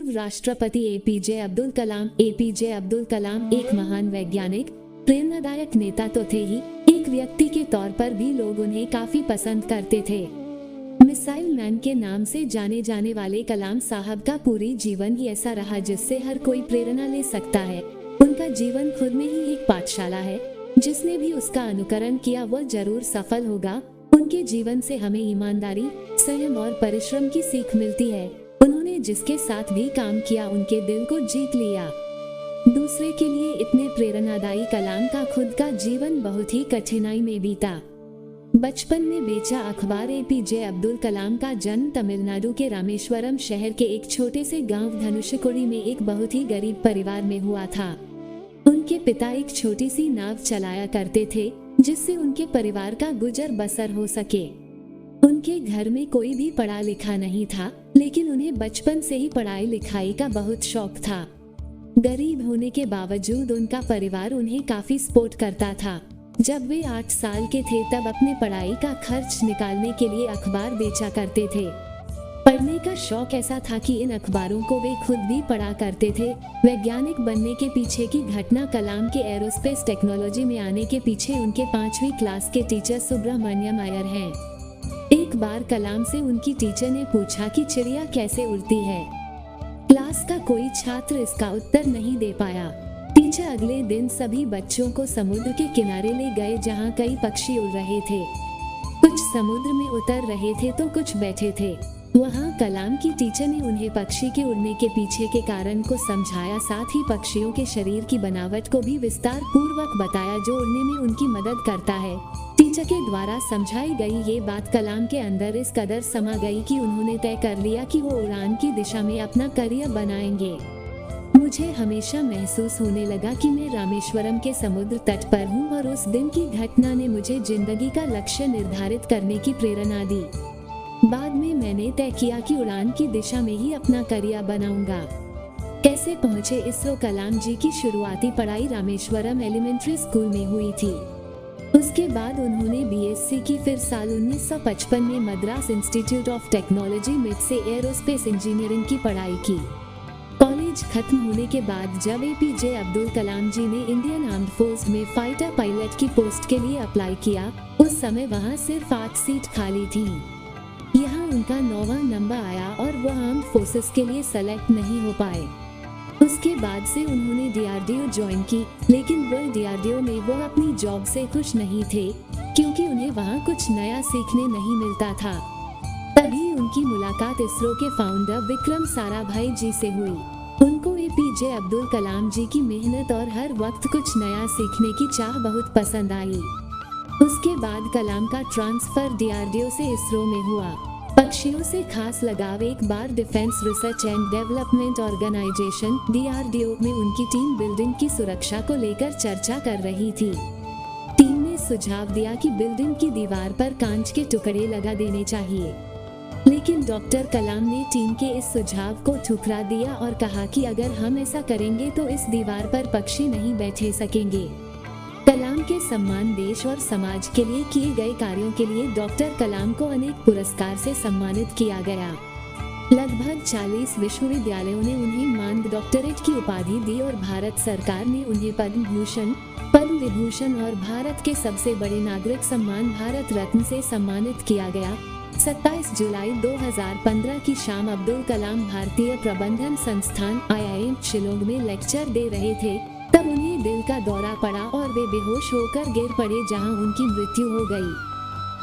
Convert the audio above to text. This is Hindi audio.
पूर्व राष्ट्रपति एपीजे अब्दुल कलाम एक महान वैज्ञानिक, प्रेरणादायक नेता तो थे ही, एक व्यक्ति के तौर पर भी लोग उन्हें काफी पसंद करते थे। मिसाइल मैन के नाम से जाने जाने वाले कलाम साहब का पूरी जीवन ही ऐसा रहा जिससे हर कोई प्रेरणा ले सकता है। उनका जीवन खुद में ही एक पाठशाला है, जिसने भी उसका अनुकरण किया वह जरूर सफल होगा। उनके जीवन से हमें ईमानदारी, संयम और परिश्रम की सीख मिलती है। उन्होंने जिसके साथ भी काम किया उनके दिल को जीत लिया। दूसरे के लिए इतने प्रेरणादायी कलाम का खुद का जीवन बहुत ही कठिनाई में बीता। बचपन में बेचा अखबार। एपीजे अब्दुल कलाम का जन्म तमिलनाडु के रामेश्वरम शहर के एक छोटे से गांव धनुषकोडी में एक बहुत ही गरीब परिवार में हुआ था। उनके पिता एक छोटी सी नाव चलाया करते थे, जिससे उनके परिवार का गुजर बसर हो सके। उनके घर में कोई भी पढ़ा लिखा नहीं था, लेकिन उन्हें बचपन से ही पढ़ाई लिखाई का बहुत शौक था। गरीब होने के बावजूद उनका परिवार उन्हें काफी सपोर्ट करता था। जब वे 8 साल के थे तब अपने पढ़ाई का खर्च निकालने के लिए अखबार बेचा करते थे। पढ़ने का शौक ऐसा था कि इन अखबारों को वे खुद भी पढ़ा करते थे। वैज्ञानिक बनने के पीछे की घटना। कलाम के एरोस्पेस टेक्नोलॉजी में आने के पीछे उनके 5वीं क्लास के टीचर सुब्रमण्यम अय्यर हैं। एक बार कलाम से उनकी टीचर ने पूछा कि चिड़िया कैसे उड़ती है। क्लास का कोई छात्र इसका उत्तर नहीं दे पाया। टीचर अगले दिन सभी बच्चों को समुद्र के किनारे ले गए, जहाँ कई पक्षी उड़ रहे थे। कुछ समुद्र में उतर रहे थे तो कुछ बैठे थे। वहाँ कलाम की टीचर ने उन्हें पक्षी के उड़ने के पीछे के कारण को समझाया, साथ ही पक्षियों के शरीर की बनावट को भी विस्तार पूर्वक बताया, जो उड़ने में उनकी मदद करता है। टीचर के द्वारा समझाई गई ये बात कलाम के अंदर इस कदर समा गई कि उन्होंने तय कर लिया कि वो उड़ान की दिशा में अपना करियर बनाएंगे। मुझे हमेशा महसूस होने लगा कि मैं रामेश्वरम के समुद्र तट पर हूँ और उस दिन की घटना ने मुझे जिंदगी का लक्ष्य निर्धारित करने की प्रेरणा दी। बाद में मैंने तय किया कि उड़ान की दिशा में ही अपना करियर बनाऊंगा। कैसे पहुँचे इसरो। कलाम जी की शुरुआती पढ़ाई रामेश्वरम एलिमेंट्री स्कूल में हुई थी। उसके बाद उन्होंने बीएससी की, फिर साल 1955 में Madras institute of technology mid से एरोस्पेस इंजीनियरिंग की पढ़ाई की। कॉलेज खत्म होने के बाद जब एपीजे अब्दुल कलाम जी ने इंडियन आर्म्ड फोर्स में फाइटर पायलट की पोस्ट के लिए अप्लाई किया, उस समय वहां सिर्फ 8 सीट खाली थी। यहाँ उनका 9वां नंबर आया और वह आर्म्ड फोर्सेस के लिए सेलेक्ट नहीं हो पाए। उसके बाद से उन्होंने डीआरडीओ ज्वाइन की, लेकिन वह डीआरडीओ में वो अपनी जॉब से खुश नहीं थे, क्योंकि उन्हें वहाँ कुछ नया सीखने नहीं मिलता था। तभी उनकी मुलाकात इसरो के फाउंडर विक्रम साराभाई जी से हुई। उनको एपीजे अब्दुल कलाम जी की मेहनत और हर वक्त कुछ नया सीखने की चाह बहुत पसंद आई। उसके बाद कलाम का ट्रांसफर डीआरडीओ से इसरो में हुआ। पक्षियों से खास लगाव। एक बार defence research and development organisation DRDO में उनकी टीम बिल्डिंग की सुरक्षा को लेकर चर्चा कर रही थी। टीम ने सुझाव दिया कि बिल्डिंग की दीवार पर कांच के टुकड़े लगा देने चाहिए, लेकिन डॉक्टर कलाम ने टीम के इस सुझाव को ठुकरा दिया और कहा कि अगर हम ऐसा करेंगे तो इस दीवार पर पक्षी नहीं बैठे सकेंगे। कलाम के सम्मान। देश और समाज के लिए किए गए कार्यों के लिए डॉक्टर कलाम को अनेक पुरस्कार से सम्मानित किया गया। लगभग 40 विश्वविद्यालयों ने उन्हें मानद डॉक्टरेट की उपाधि दी और भारत सरकार ने उन्हें पद्म भूषण, पद्म विभूषण और भारत के सबसे बड़े नागरिक सम्मान भारत रत्न से सम्मानित किया गया। 27 जुलाई 2015 की शाम अब्दुल कलाम भारतीय प्रबंधन संस्थान IIM शिलोंग में लेक्चर दे रहे थे, तब उन्हें दिल का दौरा पड़ा और वे बेहोश होकर गिर पड़े, जहां उनकी मृत्यु हो गई।